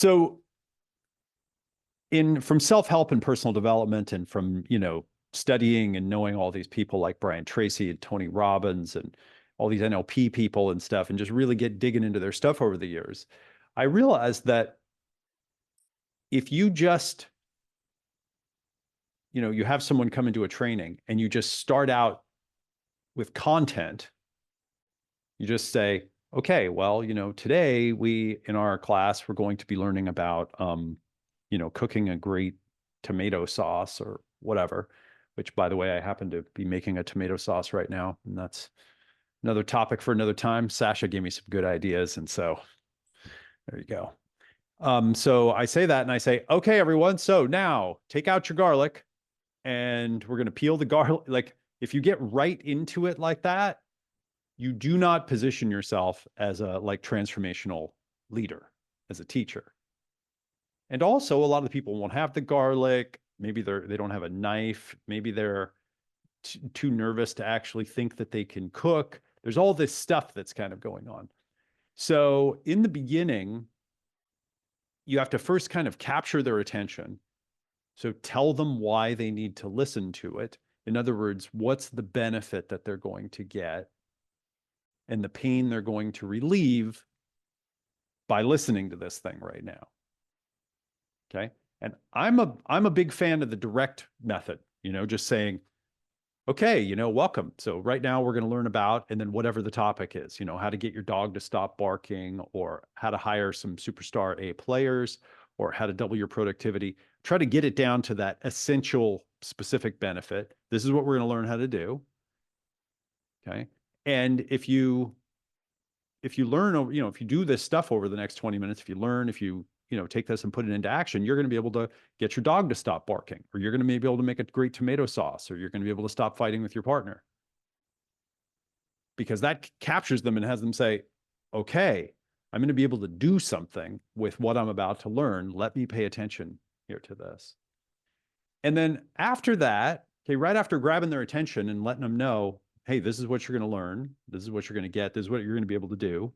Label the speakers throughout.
Speaker 1: So from self-help and personal development and from, studying and knowing all these people like Brian Tracy and Tony Robbins and all these NLP people and stuff, and just really digging into their stuff over the years, I realized that if you just, you have someone come into a training and you just start out with content, you just say, okay, well, today in our class, we're going to be learning about, cooking a great tomato sauce or whatever, which, by the way, I happen to be making a tomato sauce right now. And that's another topic for another time. Sasha gave me some good ideas. And so there you go. So I say that and I say, okay, everyone. So now take out your garlic and we're going to peel the garlic. Like if you get right into it like that, you do not position yourself as a transformational leader, as a teacher. And also, a lot of the people won't have the garlic. Maybe they don't have a knife. Maybe they're too nervous to actually think that they can cook. There's all this stuff that's kind of going on. So in the beginning, you have to first kind of capture their attention. So tell them why they need to listen to it. In other words, what's the benefit that they're going to get and the pain they're going to relieve by listening to this thing right now. Okay. And I'm a big fan of the direct method, just saying, okay, welcome. So right now we're going to learn about, and then whatever the topic is, how to get your dog to stop barking, or how to hire some superstar A players, or how to double your productivity. Try to get it down to that essential specific benefit. This is what we're going to learn how to do. Okay. And if you learn, if you do this stuff over the next 20 minutes, if you take this and put it into action, you're going to be able to get your dog to stop barking, or you're going to be able to make a great tomato sauce, or you're going to be able to stop fighting with your partner. Because that captures them and has them say, okay, I'm going to be able to do something with what I'm about to learn. Let me pay attention here to this. And then after that, okay, right after grabbing their attention and letting them know, hey, this is what you're going to learn. This is what you're going to get. This is what you're going to be able to do.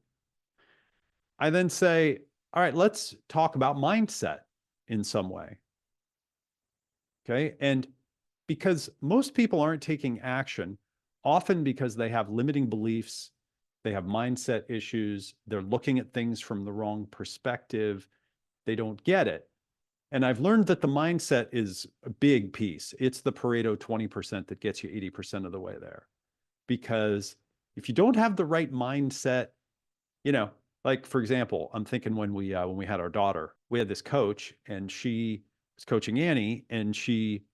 Speaker 1: I then say, all right, let's talk about mindset in some way. Okay. And because most people aren't taking action, often because they have limiting beliefs, they have mindset issues, they're looking at things from the wrong perspective, they don't get it. And I've learned that the mindset is a big piece. It's the Pareto 20% that gets you 80% of the way there. Because if you don't have the right mindset, like for example, I'm thinking when we had our daughter, we had this coach and she was coaching Annie, and she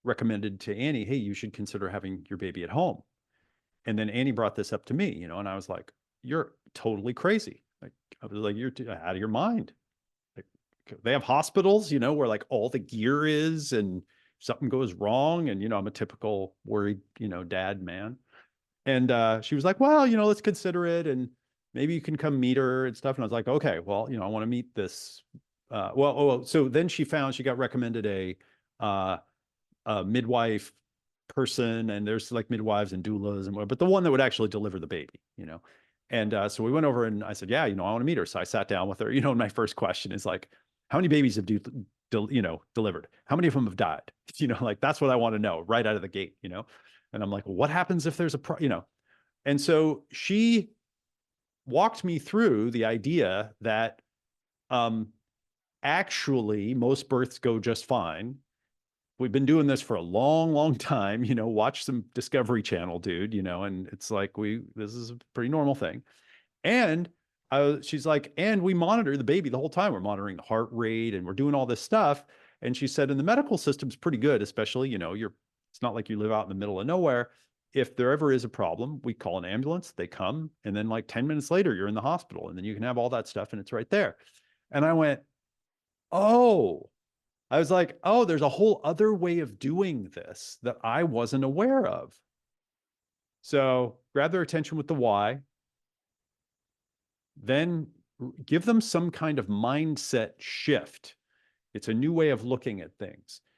Speaker 1: recommended to Annie, hey, you should consider having your baby at home. And then Annie brought this up to me, and I was like, you're totally crazy. Like, I was like, you're out of your mind. Like, they have hospitals, where like all the gear is, and something goes wrong. And, I'm a typical worried, dad man. And she was like, well, let's consider it. And maybe you can come meet her and stuff. And I was like, okay, well, I want to meet this. So then she got recommended a midwife person, and there's like midwives and doulas and whatever, but the one that would actually deliver the baby, And so we went over and I said, yeah, I want to meet her. So I sat down with her, and my first question is like, how many babies have you delivered? How many of them have died? Like that's what I want to know right out of the gate, And I'm like, well, what happens if there's And so she walked me through the idea that actually most births go just fine. We've been doing this for a long, long time, watch some Discovery Channel, dude, and it's like, this is a pretty normal thing. And she's like, and we monitor the baby the whole time. We're monitoring the heart rate and we're doing all this stuff. And she said, and the medical system's pretty good, especially, it's not like you live out in the middle of nowhere. If there ever is a problem, we call an ambulance, they come, and then like 10 minutes later, you're in the hospital, and then you can have all that stuff and it's right there. And I went, oh, I was like, oh, there's a whole other way of doing this that I wasn't aware of. So grab their attention with the why, then give them some kind of mindset shift. It's a new way of looking at things.